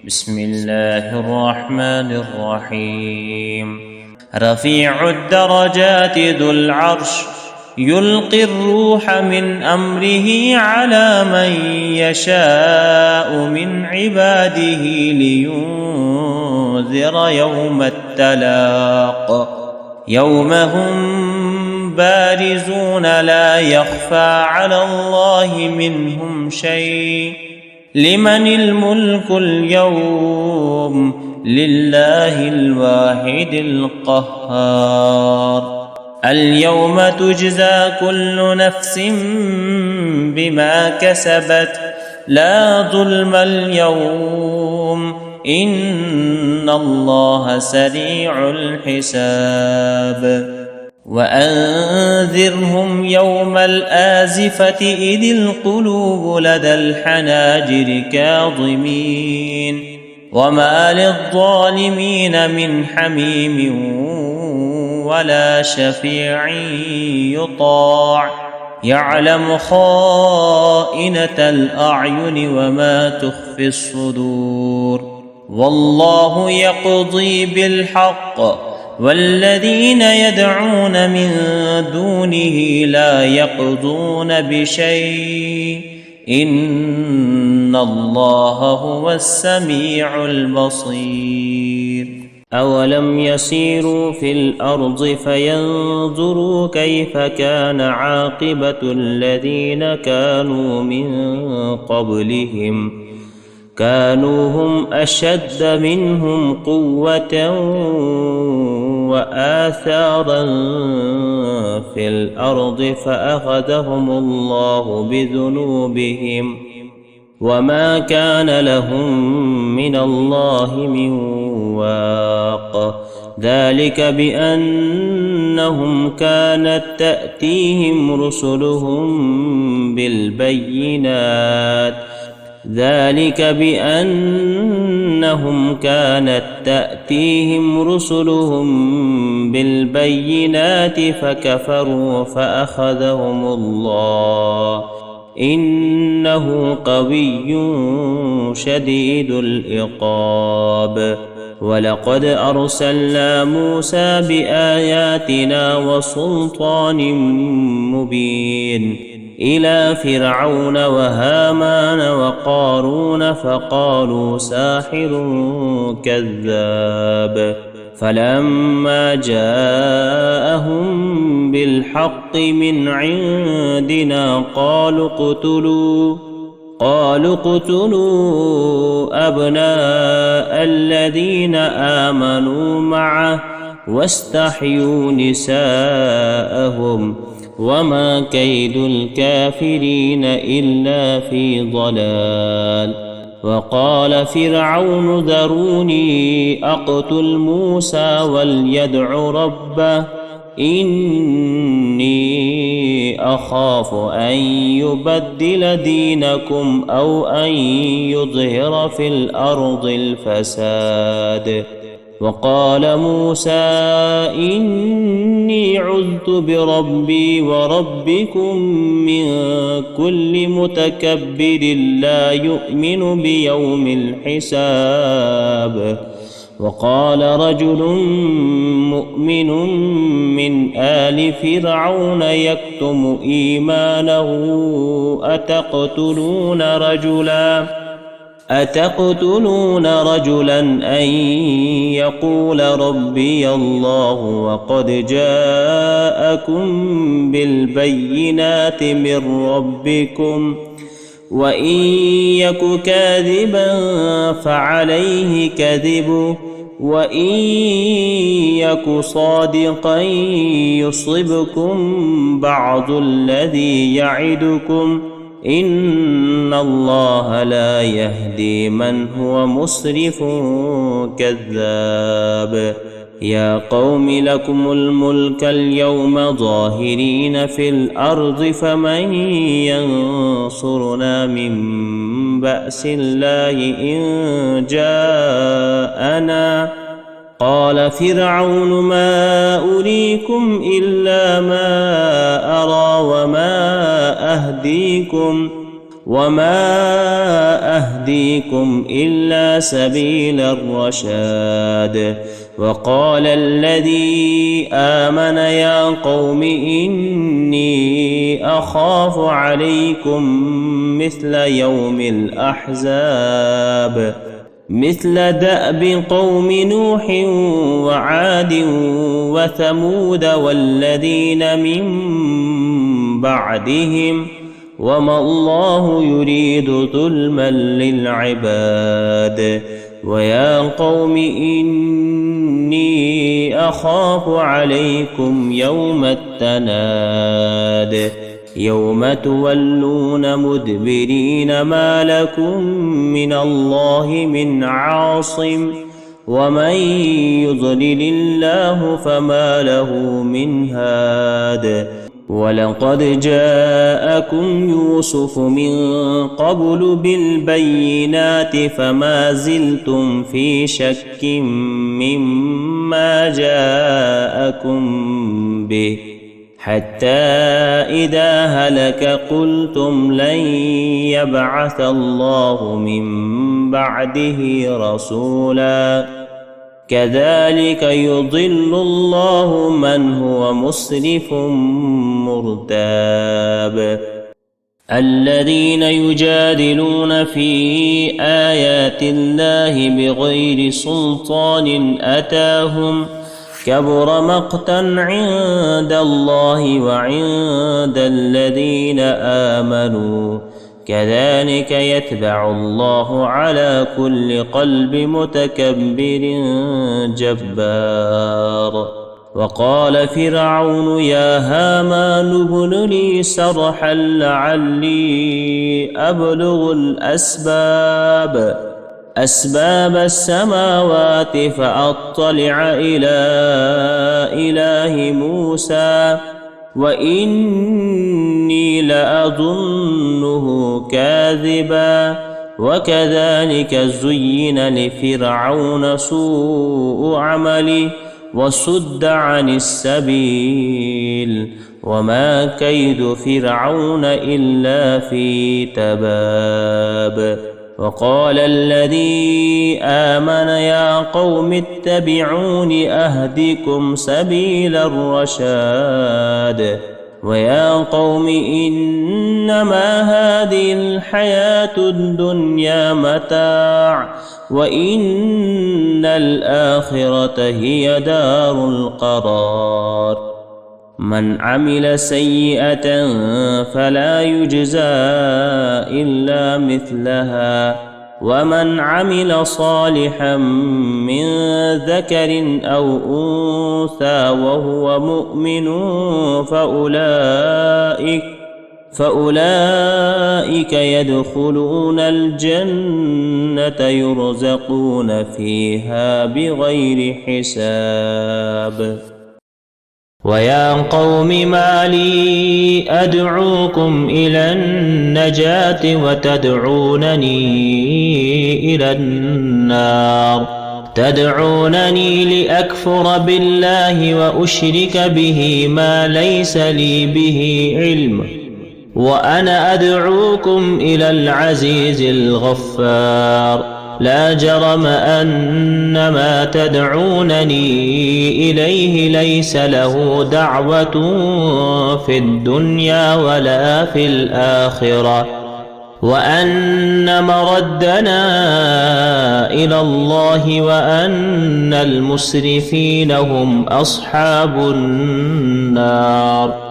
بسم الله الرحمن الرحيم. رفيع الدرجات ذو العرش يلقي الروح من أمره على من يشاء من عباده لينذر يوم التلاق يوم هم بارزون لا يخفى على الله منهم شيء. لمن الملك اليوم؟ لله الواحد القهار. اليوم تجزى كل نفس بما كسبت لا ظلم اليوم إن الله سريع الحساب. وأنذرهم يوم الآزفة إذ القلوب لدى الحناجر كاظمين وما للظالمين من حميم ولا شفيع يطاع يعلم خائنة الأعين وما تخفي الصدور. والله يقضي بالحق والذين يدعون من دونه لا يقضون بشيء إن الله هو السميع البصير. أولم يسيروا في الأرض فينظروا كيف كان عاقبة الذين كانوا من قبلهم كانوا هم أشد منهم قوة وآثارا في الأرض فأخذهم الله بذنوبهم وما كان لهم من الله من واق. ذلك بأنهم كانت تأتيهم رسلهم بالبينات فكفروا فأخذهم الله إنه قوي شديد العقاب. ولقد أرسلنا موسى بآياتنا وسلطان مبين إلى فرعون وهامان وقارون فقالوا ساحر كذاب. فلما جاءهم بالحق من عندنا قالوا اقتلوا أبناء الذين آمنوا معه واستحيوا نساءهم وما كيد الكافرين إلا في ضلال. وقال فرعون ذروني أقتل موسى وليدع ربه إني أخاف أن يبدل دينكم أو أن يظهر في الأرض الفساد. وقال موسى إني عذت بربي وربكم من كل متكبر لا يؤمن بيوم الحساب. وقال رجل مؤمن من آل فرعون يكتم إيمانه أتقتلون رجلا أن يقول ربي الله وقد جاءكم بالبينات من ربكم وإن يك كاذبا فعليه كذبه وإن يك صادقا يصبكم بعض الذي يعدكم إن الله لا يهدي من هو مسرف كذاب. يا قوم لكم الملك اليوم ظاهرين في الأرض فمن ينصرنا من بأس الله إن جاءنا. قال فرعون ما أريكم إلا ما أرى وما أهديكم وما أهديكم إلا سبيل الرشاد. وقال الذي آمن يا قوم إني أخاف عليكم مثل يوم الأحزاب مثل دأب قوم نوح وعاد وثمود والذين من بعدهم وما الله يريد ظلما للعباد. ويا قوم إني أخاف عليكم يوم التناد يوم تولون مدبرين ما لكم من الله من عاصم ومن يضلل الله فما له من هاد. ولقد جاءكم يوسف من قبل بالبينات فما زلتم في شك مما جاءكم به حتى إذا هلك قلتم لن يبعث الله من بعده رسولا كذلك يضل الله من هو مسرف مرتاب. الذين يجادلون في آيات الله بغير سلطان أتاهم كبر مقتا عند الله وعند الذين آمنوا كذلك يتبع الله على كل قلب متكبر جبار. وقال فرعون يا هامان ابن لي صرحا لعلي أبلغ أسباب السماوات فأطلع إلى إله موسى وإني لأظنه كاذبا. وكذلك زين لفرعون سوء عمله وصد عن السبيل وما كيد فرعون إلا في تباب. وقال الذي آمن يا قوم اتبعون أهدكم سبيل الرشاد. ويا قوم إنما هذه الحياة الدنيا متاع وإن الآخرة هي دار القرار. من عمل سيئة فلا يجزى إلا مثلها ومن عمل صالحا من ذكر أو أنثى وهو مؤمن فأولئك يدخلون الجنة يرزقون فيها بغير حساب. ويا قوم ما لي أدعوكم إلى النجاة وتدعونني إلى النار تدعونني لأكفر بالله وأشرك به ما ليس لي به علم وأنا أدعوكم إلى العزيز الغفار. لا جرم أن ما تدعونني إليه ليس له دعوة في الدنيا ولا في الآخرة وأن مردنا إلى الله وأن المسرفين هم أصحاب النار.